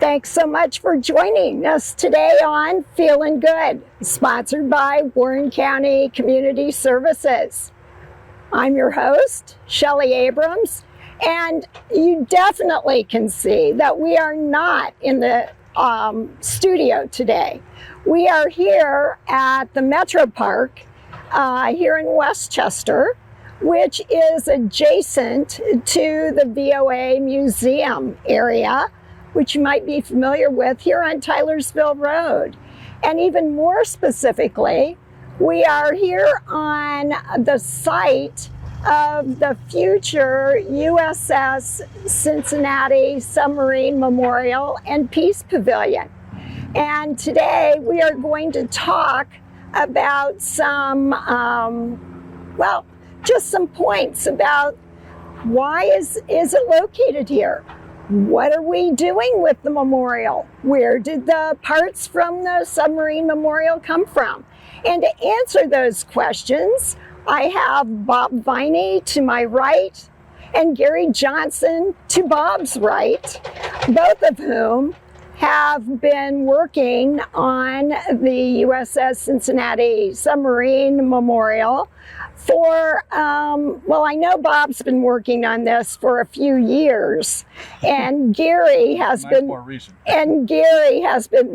Thanks so much for joining us today on Feelin' Good, sponsored by Warren County Community Services. I'm your host, Shelley Abrams, and you definitely can see that we are not in the studio today. We are here at the Metro Park here in Westchester, which is adjacent to the VOA Museum area, which you might be familiar with here on Tylersville Road. And even more specifically, we are here on the site of the future USS Cincinnati Submarine Memorial and Peace Pavilion. And today we are going to talk about some, just some points about why is it located here? What are we doing with the memorial? Where did the parts from the submarine memorial come from? And to answer those questions, I have Bob Viney to my right and Gary Johnson to Bob's right, both of whom have been working on the USS Cincinnati Submarine Memorial for, I know Bob's been working on this for a few years, and Gary has been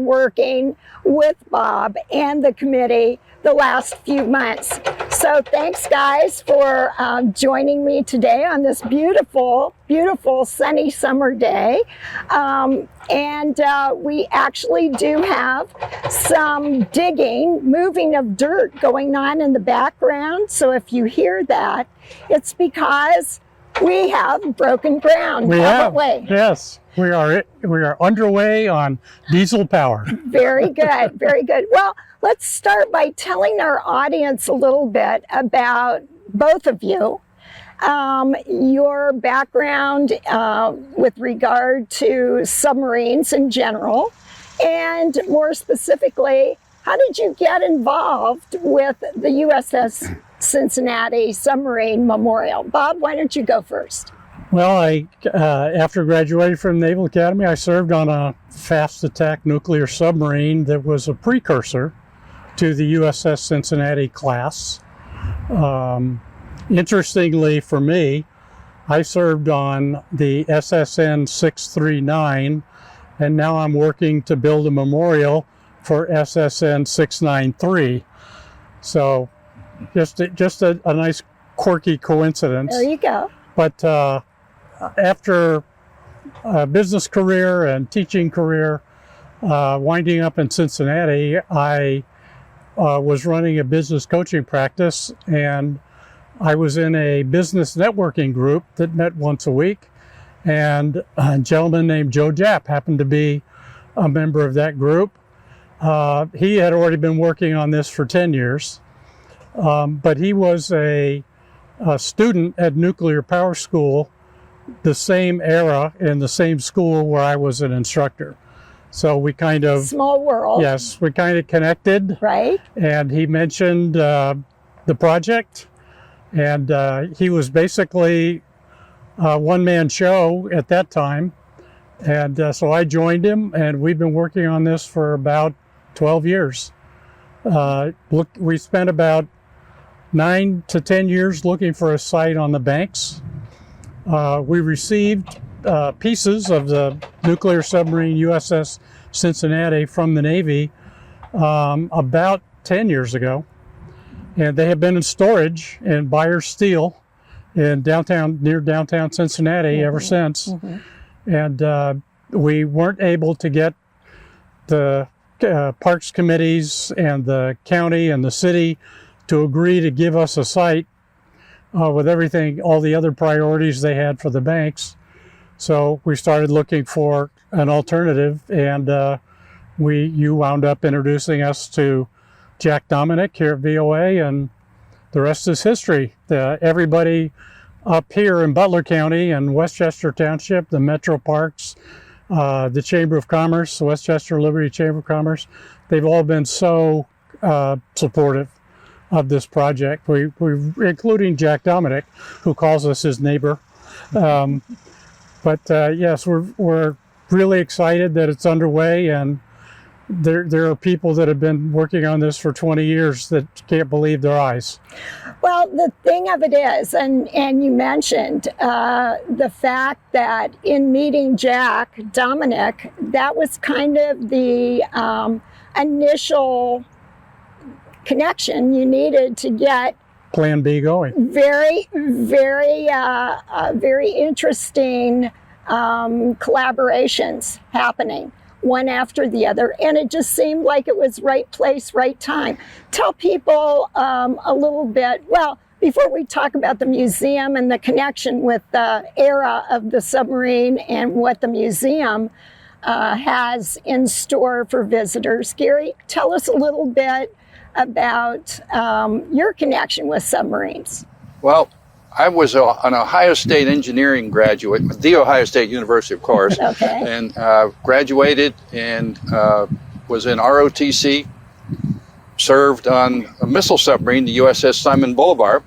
working with Bob and the committee the last few months. So thanks, guys, for joining me today on this beautiful, beautiful sunny summer day. And we actually do have some digging, moving of dirt going on in the background. So if you hear that, it's because we have broken ground. Yes. We are underway on diesel power. Very good, very good. Well, let's start by telling our audience a little bit about both of you, your background with regard to submarines in general, and more specifically, how did you get involved with the USS Cincinnati Submarine Memorial? Bob, why don't you go first? Well, after graduating from the Naval Academy, I served on a fast attack nuclear submarine that was a precursor to the USS Cincinnati class. Interestingly for me, I served on the SSN 639, and now I'm working to build a memorial for SSN 693. So just a nice quirky coincidence. There you go. But after a business career and teaching career, winding up in Cincinnati, I was running a business coaching practice, and I was in a business networking group that met once a week, and a gentleman named Joe Japp happened to be a member of that group. He had already been working on this for 10 years, but he was a student at Nuclear Power School, the same era in the same school where I was an instructor. So we kind of... Small world. Yes, we kind of connected. Right. And he mentioned the project, and he was basically a one-man show at that time. And so I joined him, and we've been working on this for about 12 years. We spent about 9 to 10 years looking for a site on the banks. We received pieces of the nuclear submarine USS Cincinnati from the Navy about 10 years ago. And they have been in storage in Byers Steel in near downtown Cincinnati ever since. And we weren't able to get the parks committees and the county and the city to agree to give us a site with everything, all the other priorities they had for the banks. So we started looking for an alternative, and you wound up introducing us to Jack Dominic here at VOA, and the rest is history. Everybody up here in Butler County and Westchester Township, the Metro Parks, the Chamber of Commerce, the Westchester Liberty Chamber of Commerce, they've all been so supportive of this project. We including Jack Dominic, who calls us his neighbor. But yes, we're really excited that it's underway, and there are people that have been working on this for 20 years that can't believe their eyes. Well, the thing of it is, and you mentioned the fact that in meeting Dominic, that was kind of the initial connection you needed to get Plan B going. very interesting collaborations happening, one after the other, and it just seemed like it was right place, right time. Tell people a little bit, well, before we talk about the museum and the connection with the era of the submarine and what the museum has in store for visitors. Gary, tell us a little bit about your connection with submarines. Well, I was an Ohio State engineering graduate, the Ohio State University, of course, Okay. and graduated and was in ROTC, served on a missile submarine, the USS Simon Bolivar,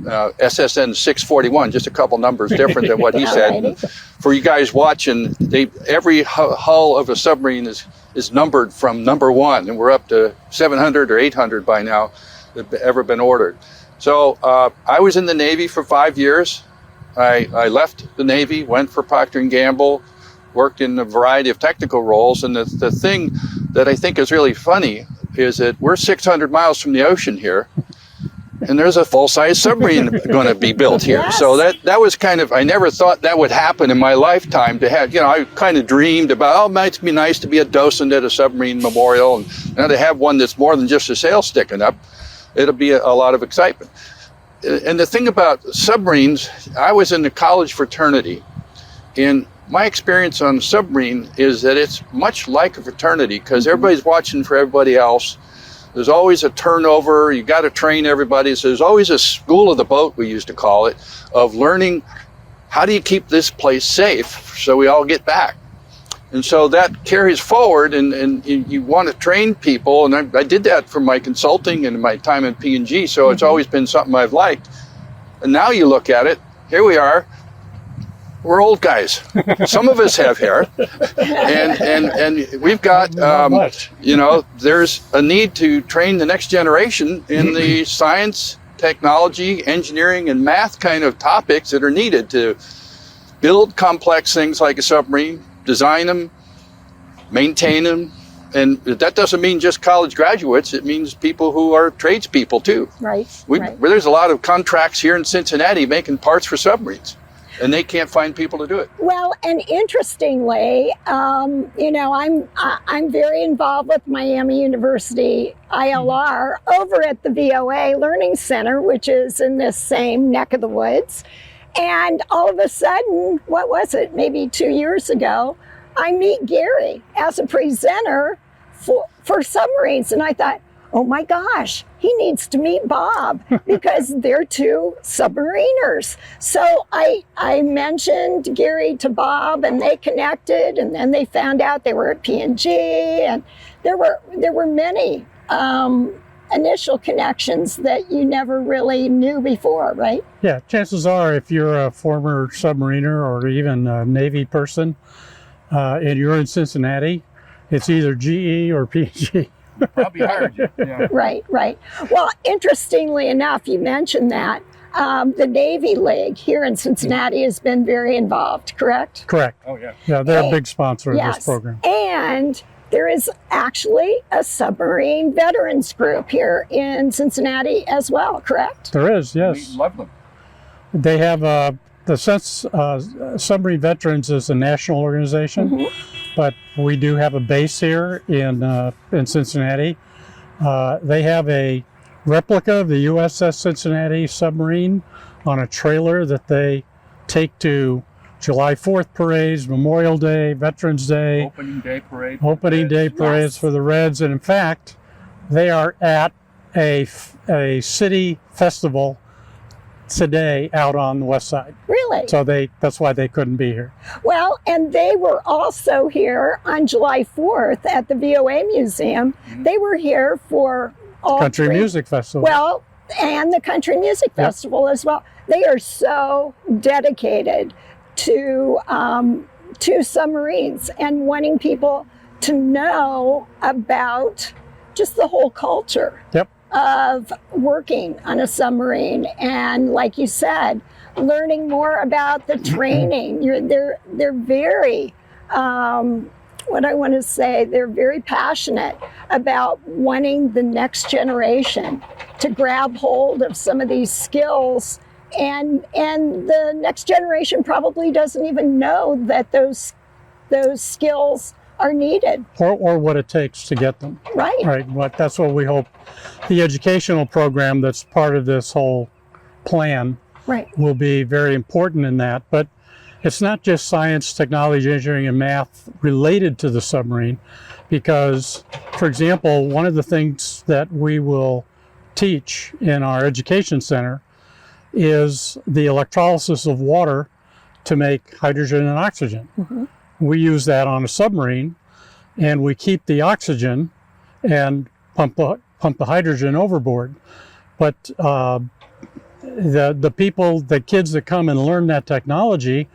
SSN 641, just a couple numbers different than what he said. Alrighty. For you guys watching, every hull of a submarine is numbered from number 1, and we're up to 700 or 800 by now that have ever been ordered. So I was in the Navy for 5 years. I left the Navy, went for Procter & Gamble, worked in a variety of technical roles. And the thing that I think is really funny is that we're 600 miles from the ocean here, and there's a full-size submarine going to be built here. Yes. So that was kind of, I never thought that would happen in my lifetime to have, I kind of dreamed about, it might be nice to be a docent at a submarine memorial, and to have one that's more than just a sail sticking up. It'll be a lot of excitement. And the thing about submarines, I was in the college fraternity, and my experience on a submarine is that it's much like a fraternity because everybody's watching for everybody else. There's always a turnover. You got to train everybody. So there's always a school of the boat, we used to call it, of learning how do you keep this place safe so we all get back. And so that carries forward, and you want to train people, and I did that for my consulting and my time in P&G, so it's always been something I've liked. And now you look at it, here we are, we're old guys. Some of us have hair, and we've got, Not much. there's a need to train the next generation in the science, technology, engineering, and math kind of topics that are needed to build complex things like a submarine, design them, maintain them, and that doesn't mean just college graduates. It means people who are tradespeople too. Right. There's a lot of contracts here in Cincinnati making parts for submarines, and they can't find people to do it. Well, and interestingly, I'm very involved with Miami University ILR over at the VOA Learning Center, which is in this same neck of the woods. And all of a sudden, what was it, maybe 2 years ago, I meet Gary as a presenter for submarines. And I thought, oh my gosh, he needs to meet Bob because they're two submariners. So I mentioned Gary to Bob, and they connected, and then they found out they were at P&G, and there were many initial connections that you never really knew before, right? Yeah, chances are if you're a former submariner or even a Navy person and you're in Cincinnati, it's either GE or P&G. Probably hired you. Yeah. Right. Well, interestingly enough, you mentioned that the Navy League here in Cincinnati has been very involved, correct? Correct. Oh, yeah. Yeah, they're a big sponsor of Yes. this program. And there is actually a submarine veterans group here in Cincinnati as well, correct? There is, yes. We love them. They have Submarine Veterans is a national organization, but we do have a base here in Cincinnati. They have a replica of the USS Cincinnati submarine on a trailer that they take to July 4th parades, Memorial Day, Veterans Day, Opening day parade. parades for the Reds. And in fact, they are at a city festival today out on the west side. Really? So that's why they couldn't be here. Well, and they were also here on July 4th at the VOA Museum. They were here for all Country three. Music Festival. Well, and the Country Music Festival as well. They are so dedicated to to submarines and wanting people to know about just the whole culture Yep. of working on a submarine. And like you said, learning more about the training. They're very, what I want to say, they're very passionate about wanting the next generation to grab hold of some of these skills. And the next generation probably doesn't even know that those skills are needed. Or what it takes to get them. Right. Right. That's what we hope. The educational program that's part of this whole plan Right. will be very important in that. But it's not just science, technology, engineering, and math related to the submarine, because, for example, one of the things that we will teach in our education center is the electrolysis of water to make hydrogen and oxygen. Mm-hmm. We use that on a submarine, and we keep the oxygen and pump the hydrogen overboard. But the kids that come and learn that technology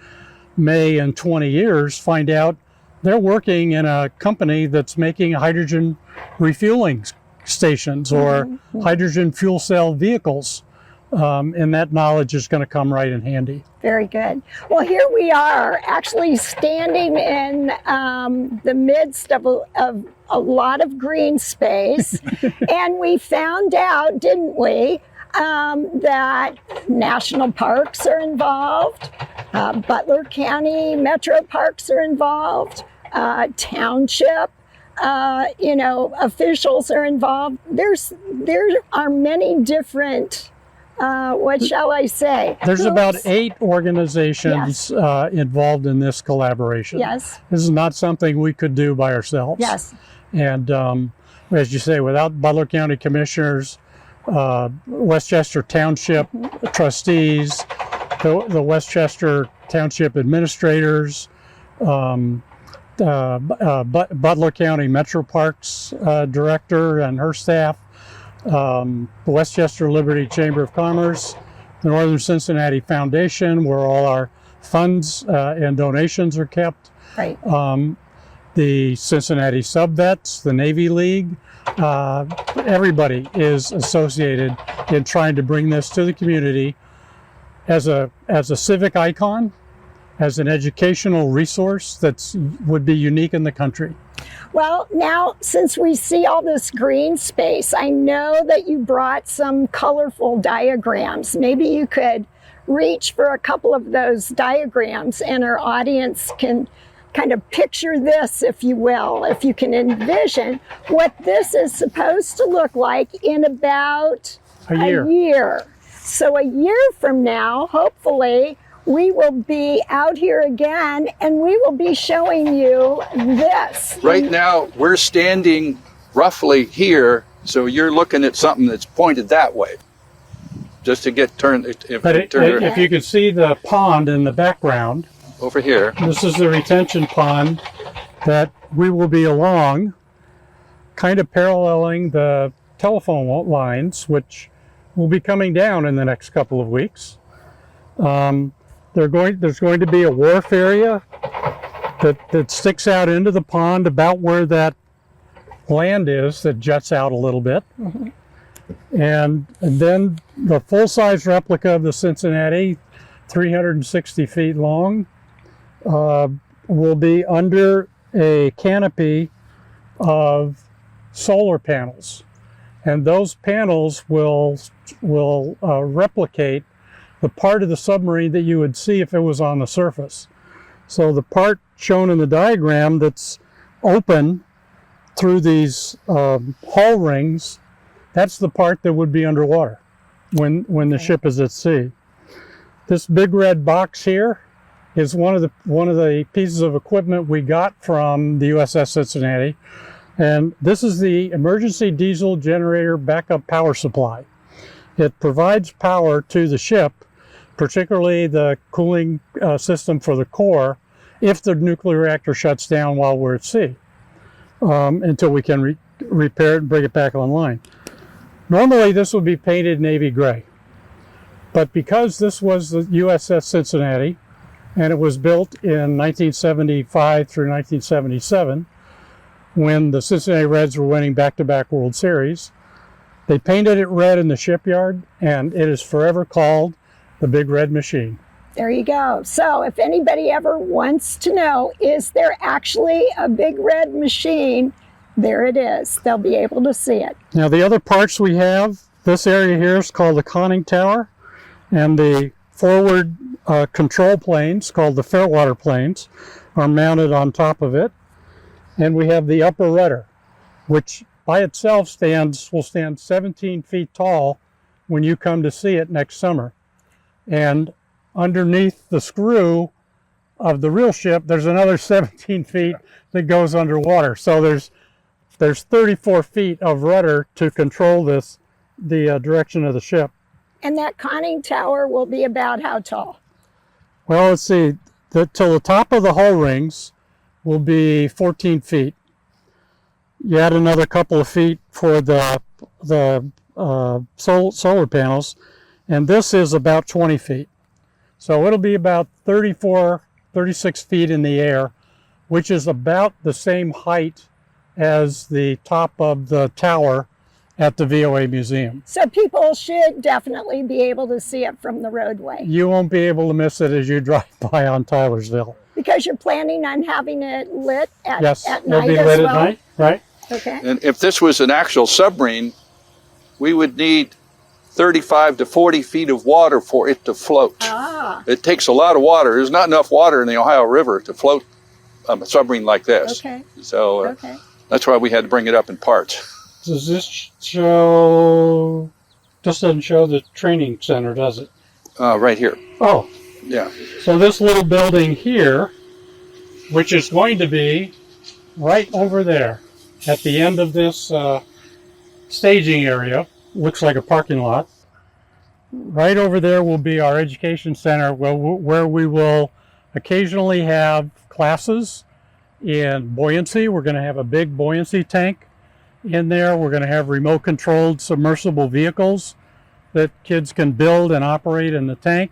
may in 20 years find out they're working in a company that's making hydrogen refueling stations or hydrogen fuel cell vehicles. And that knowledge is going to come right in handy. Very good. Well, here we are actually standing in the midst of a lot of green space. And we found out, didn't we, that national parks are involved, Butler County Metro Parks are involved, township, officials are involved. There are many different what shall I say? There's groups. about 8 organizations involved in this collaboration. Yes. This is not something we could do by ourselves. Yes. And as you say, without Butler County Commissioners, Westchester Township trustees, the Westchester Township administrators, Butler County Metro Parks director and her staff, the Westchester Liberty Chamber of Commerce, the Northern Cincinnati Foundation, where all our funds and donations are kept, Right. the Cincinnati Subvets, the Navy League, everybody is associated in trying to bring this to the community as a civic icon, as an educational resource that would be unique in the country. Well, now, since we see all this green space, I know that you brought some colorful diagrams. Maybe you could reach for a couple of those diagrams and our audience can kind of picture this, if you will, if you can envision what this is supposed to look like in about A year. So a year from now, hopefully, we will be out here again and we will be showing you this. Right now, we're standing roughly here, so you're looking at something that's pointed that way. Just to get turned, If you can see the pond in the background, over here. this is the retention pond that we will be along, kind of paralleling the telephone lines, which will be coming down in the next couple of weeks. There's going to be a wharf area that sticks out into the pond about where that land is that juts out a little bit. Mm-hmm. And then the full-size replica of the Cincinnati, 360 feet long, will be under a canopy of solar panels. And those panels will replicate the part of the submarine that you would see if it was on the surface. So the part shown in the diagram that's open through these hull rings, that's the part that would be underwater when the ship is at sea. This big red box here is one of the pieces of equipment we got from the USS Cincinnati, and this is the emergency diesel generator backup power supply. It provides power to the ship, particularly the cooling system for the core, if the nuclear reactor shuts down while we're at sea, until we can repair it and bring it back online. Normally this would be painted navy gray, but because this was the USS Cincinnati, and it was built in 1975 through 1977 when the Cincinnati Reds were winning back-to-back World Series. They painted it red in the shipyard, and it is forever called the Big Red Machine. There you go. So if anybody ever wants to know, is there actually a Big Red Machine? There it is. They'll be able to see it. Now the other parts we have, this area here is called the conning tower, and the forward control planes, called the Fairwater planes, are mounted on top of it. And we have the upper rudder, which by itself will stand 17 feet tall when you come to see it next summer. And underneath the screw of the real ship, there's another 17 feet that goes underwater. So there's 34 feet of rudder to control the direction of the ship. And that conning tower will be about how tall? Well, let's see, till the top of the hull rings will be 14 feet. You add another couple of feet for the solar panels, and this is about 20 feet. So it'll be about 34, 36 feet in the air, which is about the same height as the top of the tower at the VOA Museum. So people should definitely be able to see it from the roadway. You won't be able to miss it as you drive by on Tylersville. Because you're planning on having it lit at, Yes, at it'll night be as lit well? at night, right? Okay. And if this was an actual submarine, we would need 35 to 40 feet of water for it to float. Ah, It takes a lot of water. There's not enough water in the Ohio River to float a submarine like this. okay, So okay. that's why we had to bring it up in parts. Does this show, this doesn't show the training center, does it? Right here. Oh, Yeah. so this little building here, which is going to be right over there at the end of this staging area, looks like a parking lot. Right over there will be our education center where we will occasionally have classes in buoyancy. We're going to have a big buoyancy tank in there. We're going to have remote controlled submersible vehicles that kids can build and operate in the tank.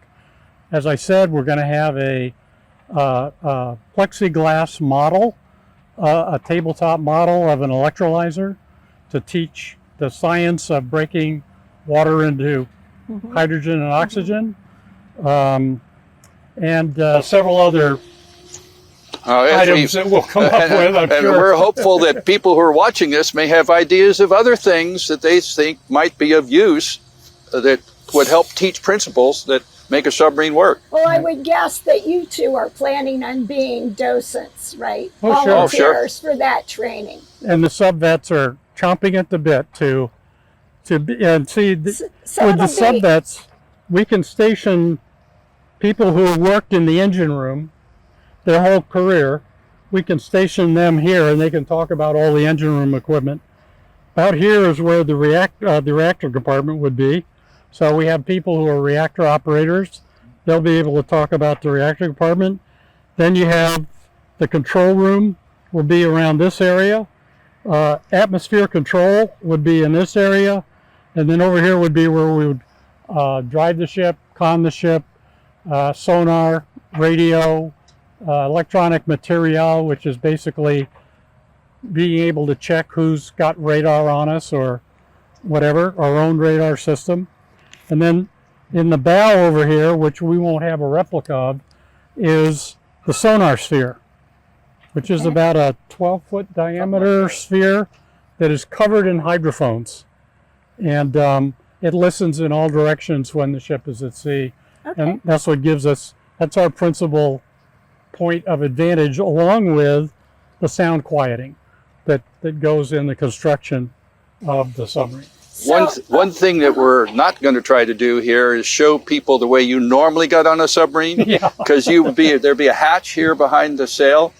As I said, we're going to have a plexiglass model, a tabletop model of an electrolyzer to teach the science of breaking water into hydrogen and oxygen, and several other items that we'll come up with, I'm and sure. we're hopeful that people who are watching this may have ideas of other things that they think might be of use that would help teach principles that make a submarine work. Well, I would guess that you two are planning on being docents, right? Oh, sure. Oh, sure. Volunteers for that training. And the sub-vets are chomping at the bit to be, and see, So with the it'll be- sub-vets, we can station people who have worked in the engine room their whole career. We can station them here and they can talk about all the engine room equipment. About here is where the reactor compartment would be. So we have people who are reactor operators. They'll be able to talk about the reactor compartment. Then you have the control room will be around this area. Atmosphere control would be in this area. And then over here would be where we would drive the ship, con the ship, sonar, radio, electronic material, which is basically being able to check who's got radar on us or whatever, our own radar system. And then in the bow over here, which we won't have a replica of, is the sonar sphere, which is about a 12-foot diameter sphere that is covered in hydrophones. And it listens in all directions when the ship is at sea. Okay. And that's what gives us, that's our principal point of advantage, along with the sound quieting that goes in the construction of the submarine. One thing that we're not going to try to do here is show people the way you normally got on a submarine. Yeah. Because there'd be a hatch here behind the sail,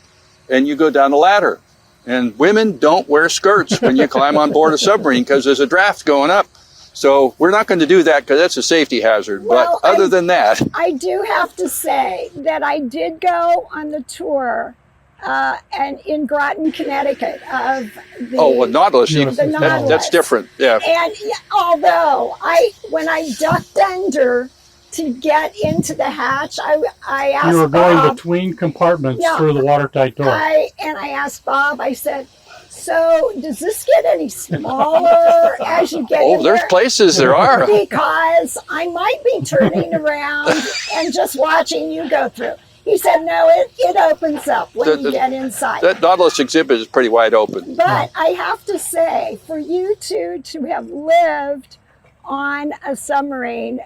and you go down a ladder. And women don't wear skirts when you climb on board a submarine because there's a draft going up. So we're not going to do that because that's a safety hazard. Well, but other than that, I do have to say that I did go on the tour and in Groton, Connecticut of the Nautilus, The Nautilus. that's different. Yeah. And although when I ducked under to get into the hatch, I asked You were going Bob, between compartments Yeah. through the watertight door. I asked Bob, I said, so does this get any smaller as you get in there's there? places there are. Because I might be turning around and just watching you go through. He said, no, it opens up when you get inside. That Nautilus exhibit is pretty wide open. But I have to say, for you two to have lived on a submarine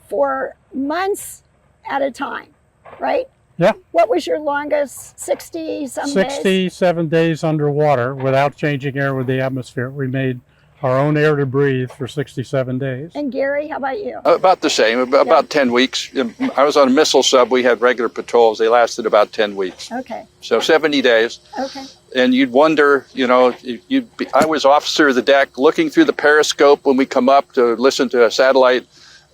for months at a time, right? Yeah. What was your longest? 60-some days? 67 days underwater without changing air with the atmosphere. We made our own air to breathe for 67 days. And Gary, how about you? About the same, about 10 weeks. I was on a missile sub. We had regular patrols. They lasted about 10 weeks. Okay. So 70 days. Okay. And you'd wonder, I was officer of the deck looking through the periscope when we come up to listen to a satellite,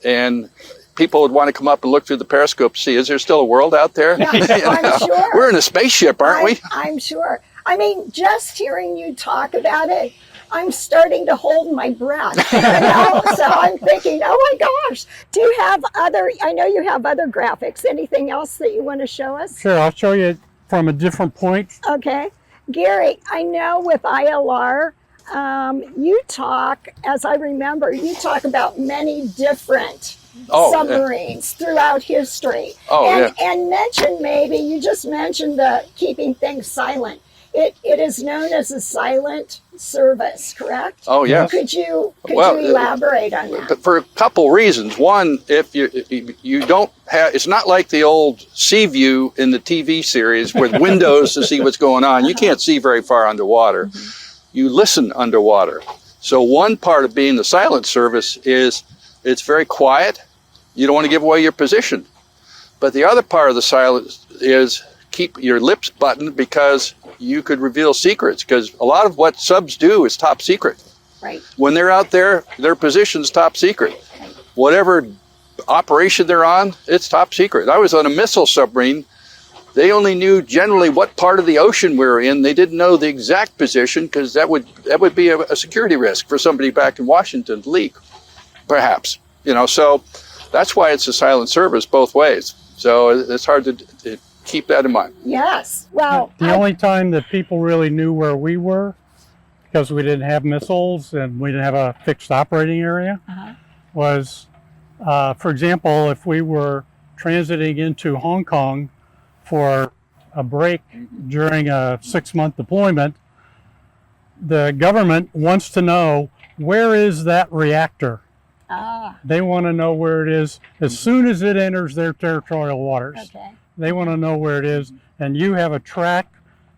and people would want to come up and look through the periscope to see, is there still a world out there? Yeah, I'm sure. We're in a spaceship, aren't we? I'm sure. I mean, just hearing you talk about it, I'm starting to hold my breath. So I'm thinking, oh my gosh, do you have I know you have other graphics. Anything else that you want to show us? Sure, I'll show you from a different point. Okay. Gary, I know with ILR, you talk, as I remember, you talk about many different submarines throughout history. And you just mentioned the keeping things silent. It is known as a silent service, correct? Oh, yeah. Could you elaborate on that? For a couple reasons. One, if you don't have, it's not like the old Sea View in the TV series with windows to see what's going on. You can't see very far underwater. Mm-hmm. You listen underwater. So one part of being the silent service is it's very quiet. You don't want to give away your position. But the other part of the silence is keep your lips buttoned, because you could reveal secrets, because a lot of what subs do is top secret. Right. When they're out there, their position's top secret. Whatever operation they're on, it's top secret. I was on a missile submarine. They only knew generally what part of the ocean we were in. They didn't know the exact position, because that would be a security risk for somebody back in Washington to leak, perhaps. So that's why it's a silent service both ways. So it's hard to keep that in mind. Yes. Well, the only time that people really knew where we were, because we didn't have missiles and we didn't have a fixed operating area, was, for example, if we were transiting into Hong Kong for a break during a 6-month deployment, the government wants to know, where is that reactor? They want to know where it is as soon as it enters their territorial waters. Okay. They want to know where it is, and you have a track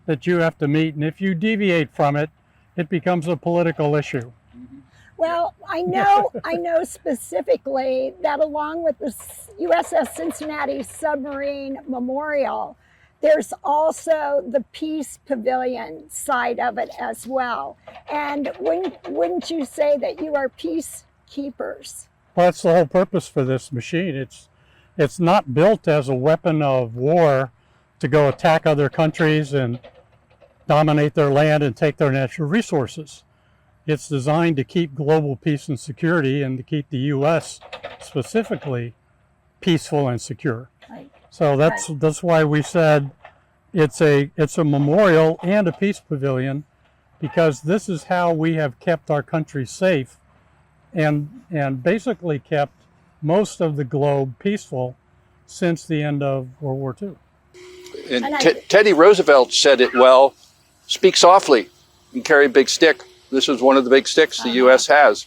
that you have to meet, and if you deviate from it, it becomes a political issue. Well, I know specifically that along with the USS Cincinnati Submarine Memorial, there's also the Peace Pavilion side of it as well. And wouldn't you say that you are peacekeepers? Well, that's the whole purpose for this machine. It's not built as a weapon of war to go attack other countries and dominate their land and take their natural resources. It's designed to keep global peace and security, and to keep the U.S. specifically peaceful and secure. Right. So that's why we said it's a memorial and a peace pavilion, because this is how we have kept our country safe and basically kept most of the globe peaceful since the end of World War II. And Teddy Roosevelt said it well, speak softly and carry a big stick. This is one of the big sticks the U.S. has,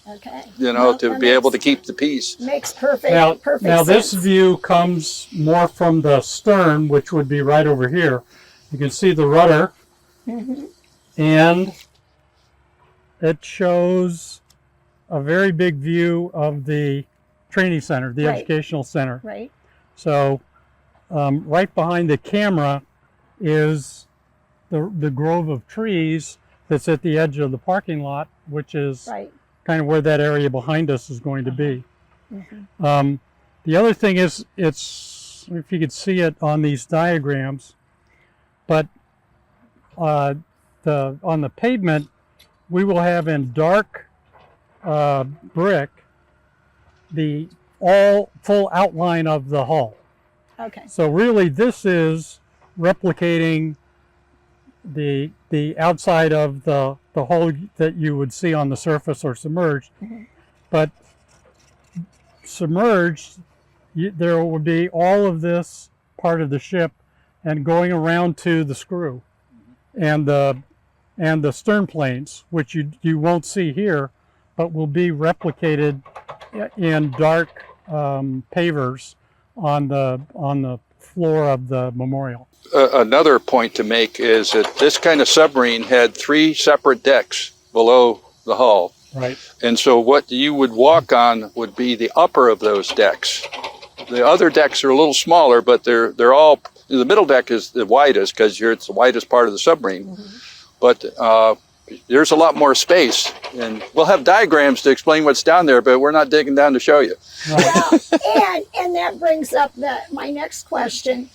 to be able to keep the peace. Makes perfect Now sense. this view comes more from the stern, which would be right over here. You can see the rudder, and it shows a very big view of the training center, the educational center. Right. So right behind the camera is the grove of trees that's at the edge of the parking lot, which is kind of where that area behind us is going to be. The other thing is, it's, if you could see it on these diagrams, but on the pavement, we will have in dark brick the full outline of the hull. Okay. So really this is replicating the outside of the hull that you would see on the surface or submerged. Mm-hmm. But submerged, there would be all of this part of the ship and going around to the screw and the stern planes, which you won't see here, but will be replicated in dark pavers on the floor of the memorial. Another point to make is that this kind of submarine had 3 separate decks below the hull. Right. And so what you would walk on would be the upper of those decks. The other decks are a little smaller, but they're all, the middle deck is the widest because it's the widest part of the submarine. Mm-hmm. But there's a lot more space, and we'll have diagrams to explain what's down there, but we're not digging down to show you. Well, and that brings up my next question.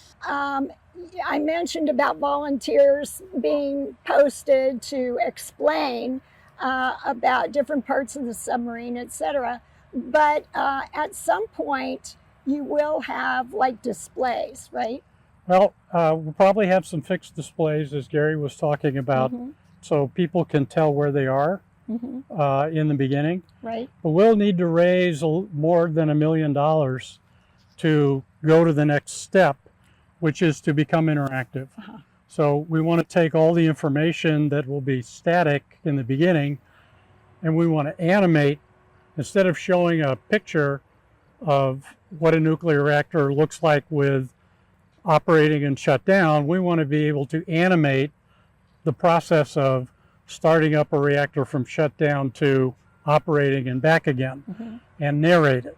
I mentioned about volunteers being posted to explain about different parts of the submarine, etc. But at some point, you will have like displays, right? Well, we'll probably have some fixed displays, as Gary was talking about, mm-hmm. so people can tell where they are mm-hmm. In the beginning. Right. But we'll need to raise more than $1 million to go to the next step, which is to become interactive. Uh-huh. So we want to take all the information that will be static in the beginning, and we want to animate, instead of showing a picture of what a nuclear reactor looks like with operating and shut down, we want to be able to animate the process of starting up a reactor from shutdown to operating and back again, mm-hmm. and narrate it.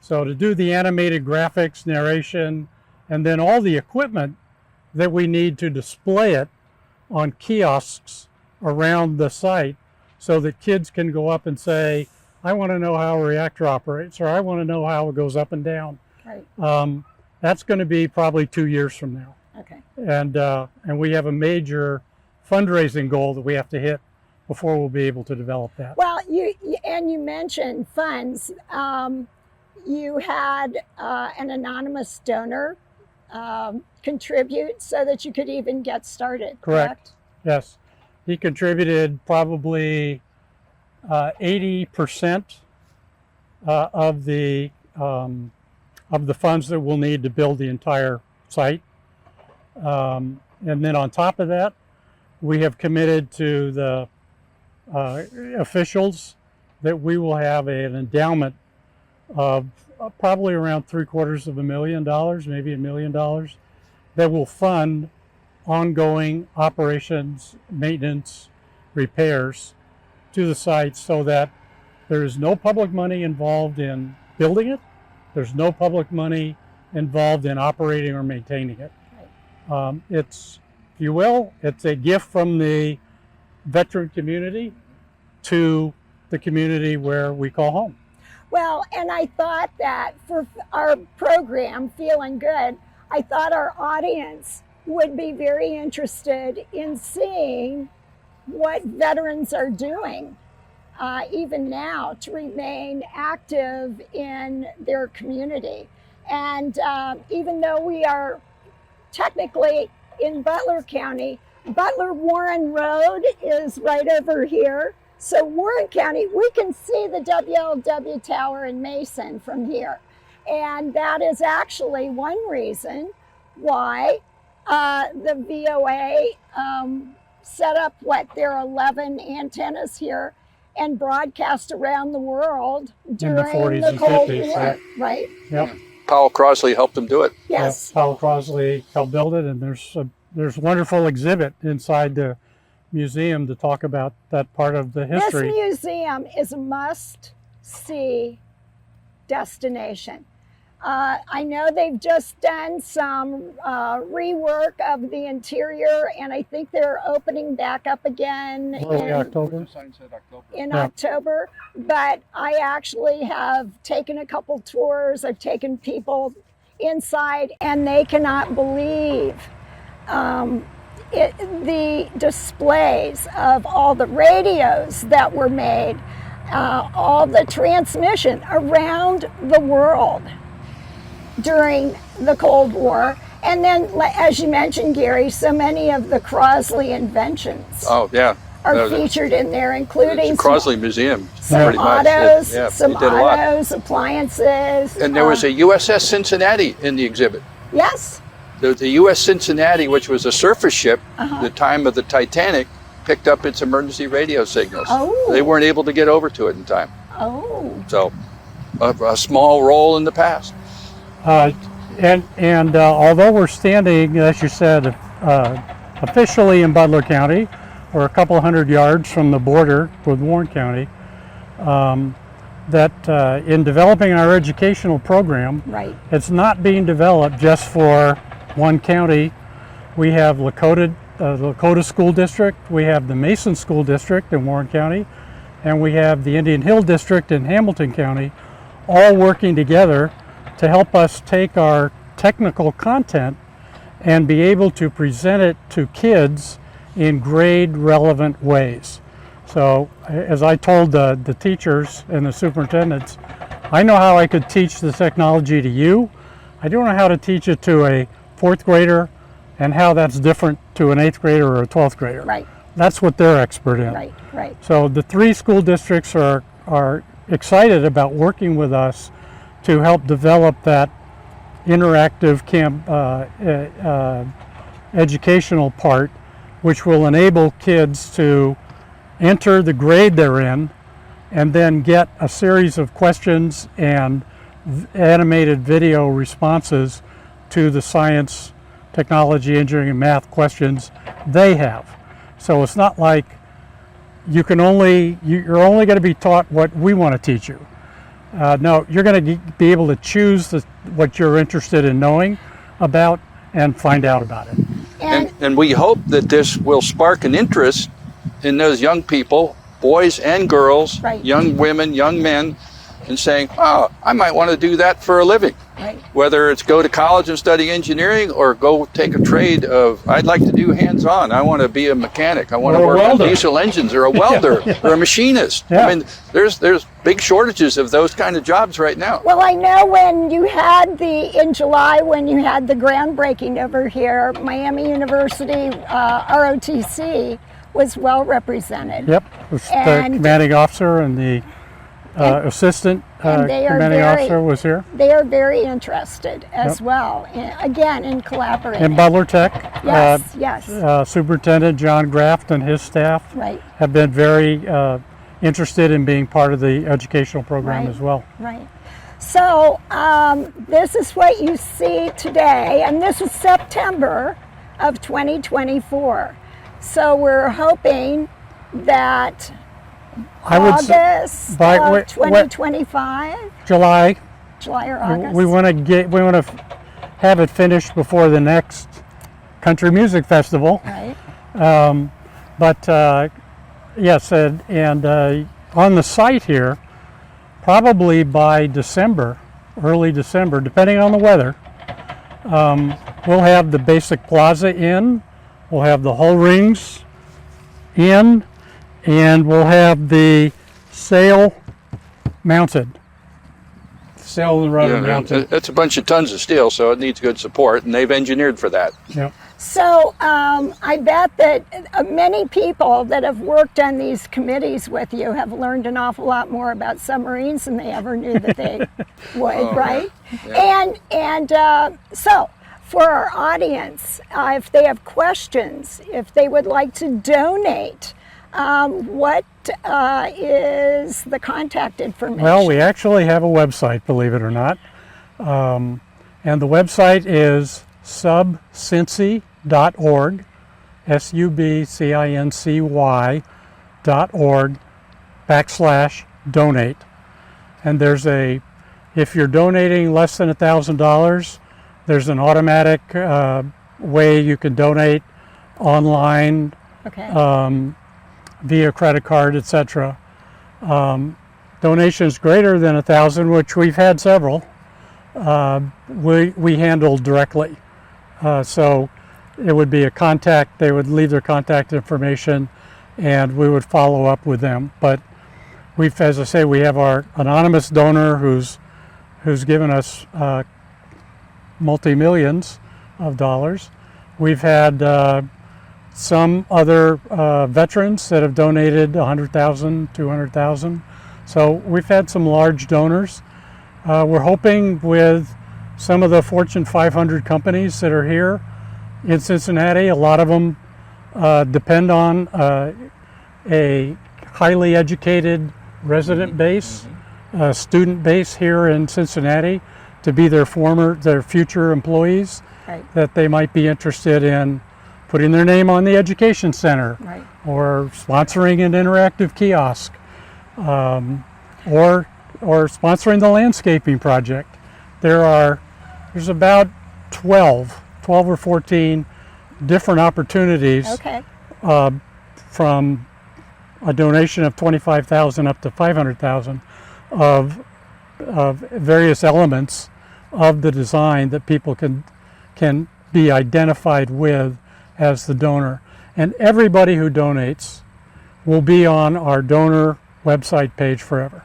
So to do the animated graphics, narration, and then all the equipment that we need to display it on kiosks around the site so that kids can go up and say, I want to know how a reactor operates, or I want to know how it goes up and down. Right. That's going to be probably 2 years from now. Okay. And we have a major fundraising goal that we have to hit before we'll be able to develop that. Well, you mentioned funds. You had an anonymous donor contribute so that you could even get started. Correct? Yes. He contributed probably 80% of the funds that we'll need to build the entire site. And then on top of that, we have committed to the officials that we will have an endowment of probably around $750,000, maybe $1 million, that will fund ongoing operations, maintenance, repairs to the site, so that there is no public money involved in building it. There's no public money involved in operating or maintaining it. It's, if you will, it's a gift from the veteran community to the community where we call home. Well, and I thought that for our program, Feelin Good, I thought our audience would be very interested in seeing what veterans are doing, even now, to remain active in their community. And even though we are technically in Butler County, Butler-Warren Road is right over here. So Warren County, we can see the WLW Tower in Mason from here. And that is actually one reason why the VOA set up their 11 antennas here and broadcast around the world during the Cold War, right? Yep. Powell Crosley helped them do it. Yes. Powell Crosley helped build it, and there's a wonderful exhibit inside the museum to talk about that part of the history. This museum is a must-see destination. I know they've just done some rework of the interior, and I think they're opening back up again in October. October. But I actually have taken a couple tours. I've taken people inside, and they cannot believe the displays of all the radios that were made. all the transmission around the world during the Cold War. And then, as you mentioned, Gary, so many of the Crosley inventions Oh, yeah. are featured in there, including the Crosley Museum, some pretty much. autos, Yeah, some they did a lot. autos, appliances. And there was a USS Cincinnati in the exhibit. Yes. The U.S. Cincinnati, which was a surface ship, the time of the Titanic, picked up its emergency radio signals. Oh. They weren't able to get over to it in time. Oh. So, a small role in the past. And although we're standing, as you said, officially in Butler County, we're a couple hundred yards from the border with Warren County, that in developing our educational program, Right. it's not being developed just for one county. We have the Lakota School District, we have the Mason School District in Warren County, and we have the Indian Hill District in Hamilton County, all working together to help us take our technical content and be able to present it to kids in grade relevant ways. So as I told the teachers and the superintendents, I know how I could teach the technology to you. I don't know how to teach it to a fourth grader and how that's different to an eighth grader or a 12th grader. Right. That's what they're expert in. Right. Right. So the 3 school districts are excited about working with us to help develop that interactive educational part, which will enable kids to enter the grade they're in and then get a series of questions and animated video responses to the science, technology, engineering, and math questions they have. So it's not like you're only going to be taught what we want to teach you. No, you're going to be able to choose what you're interested in knowing about and find out about it. And we hope that this will spark an interest in those young people, boys and girls, Right. young women, young men, and saying, oh, I might want to do that for a living. Right. Whether it's go to college and study engineering or go take a trade of, I'd like to do hands-on. I want to be a mechanic. I want Or to a work on welder. diesel engines, or a welder, or a machinist. Yeah. I mean, there's big shortages of those kind of jobs right now. Well, I know when you had in July, when you had the groundbreaking over here, Miami University, ROTC, was well represented. Yep, the And- commanding officer and the assistant and they are commanding very- officer was here. They are very interested as Yep. well, again, in collaborating. And Butler Tech, Yes, yes, Superintendent John Graft and his staff right, have been very interested in being part of the educational program Right. as well. right. So this is what you see today, and this is September of 2024. So we're hoping that I would say August by- of wait, 2025, July. July or August. We want to have it finished before the next country music festival. Right, But yes, and on the site here, probably by December, early December, depending on the weather, we'll have the basic plaza in, we'll have the hull rings in, and we'll have the sail mounted. Sail and rudder mounted. It's a bunch of tons of steel, so it needs good support, and they've engineered for that. Yep. So I bet that many people that have worked on these committees with you have learned an awful lot more about submarines than they ever knew that they would, right? Yeah. And so for our audience, if they have questions, if they would like to donate, what is the contact information? Well, we actually have a website, believe it or not. And the website is subcincy.org, subcincy.org/donate. And if you're donating less than $1,000, there's an automatic way you can donate online, Okay. via credit card, etc. Donations greater than $1,000, which we've had several, we handle directly. So it would be a contact. They would leave their contact information, and we would follow up with them. But as I say, we have our anonymous donor who's given us multi-millions of dollars. We've had some other veterans that have donated $100,000, $200,000. So we've had some large donors. We're hoping with some of the Fortune 500 companies that are here in Cincinnati, a lot of them depend on a highly educated resident base, student base here in Cincinnati to be their future employees, Right. that they might be interested in putting their name on the education center, Right. or sponsoring an interactive kiosk, or sponsoring the landscaping project. There's about 12 or 14 different opportunities, Okay. from a donation of $25,000 up to $500,000 of various elements of the design that people can be identified with as the donor. And everybody who donates will be on our donor website page forever.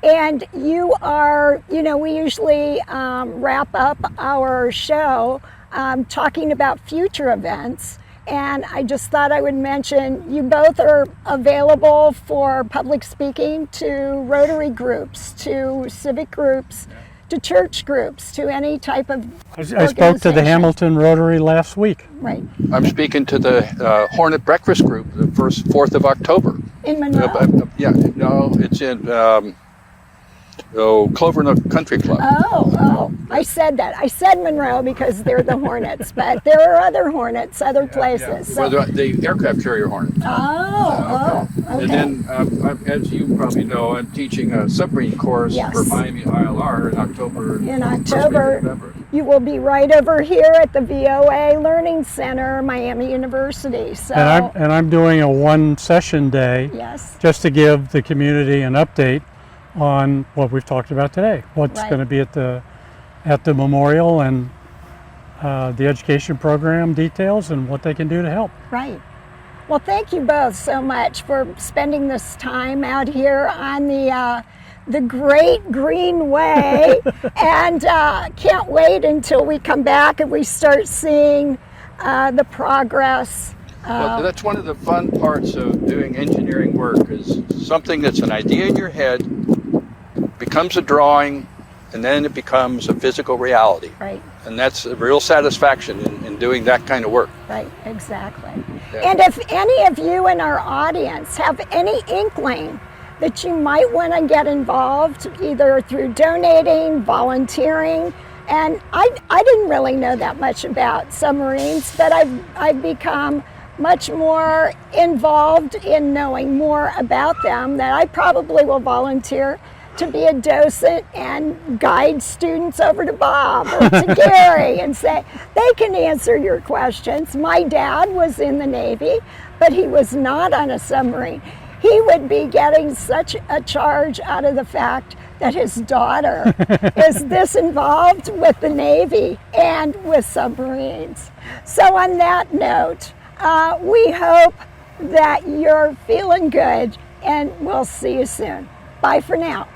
And you are, we usually wrap up our show talking about future events. And I just thought I would mention you both are available for public speaking to Rotary groups, to civic groups, to church groups, to any type of I spoke to the organization. Hamilton Rotary last week. Right. I'm speaking to the Hornet Breakfast Group the 4th of October. In Monroe. It's in Clover Nook Country Club. Oh, I said that. I said Monroe because they're the Hornets, but there are other Hornets, other places. Well, So, the aircraft carrier Hornet. okay. And then, as you probably know, I'm teaching a submarine course Yes. for Miami ILR in October. In first week of October, November. you will be right over here at the VOA Learning Center, Miami University. So, And I'm doing a one session day yes, just to give the community an update on what we've talked about today. What's Right. going to be at the memorial, and the education program details, and what they can do to help. right. Well, thank you both so much for spending this time out here on the Great Green Way, and can't wait until we come back and we start seeing the progress. Well, that's one of the fun parts of doing engineering work, is something that's an idea in your head becomes a drawing, and then it becomes a physical reality. Right. And that's a real satisfaction in doing that kind of work. Right, exactly. Yeah. And if any of you in our audience have any inkling that you might want to get involved, either through donating, volunteering, and I didn't really know that much about submarines, but I've become much more involved in knowing more about them, that I probably will volunteer to be a docent and guide students over to Bob or to Gary and say, they can answer your questions. My dad was in the Navy, but he was not on a submarine. He would be getting such a charge out of the fact that his daughter is this involved with the Navy and with submarines. So on that note, we hope that you're feeling good, and we'll see you soon. Bye for now.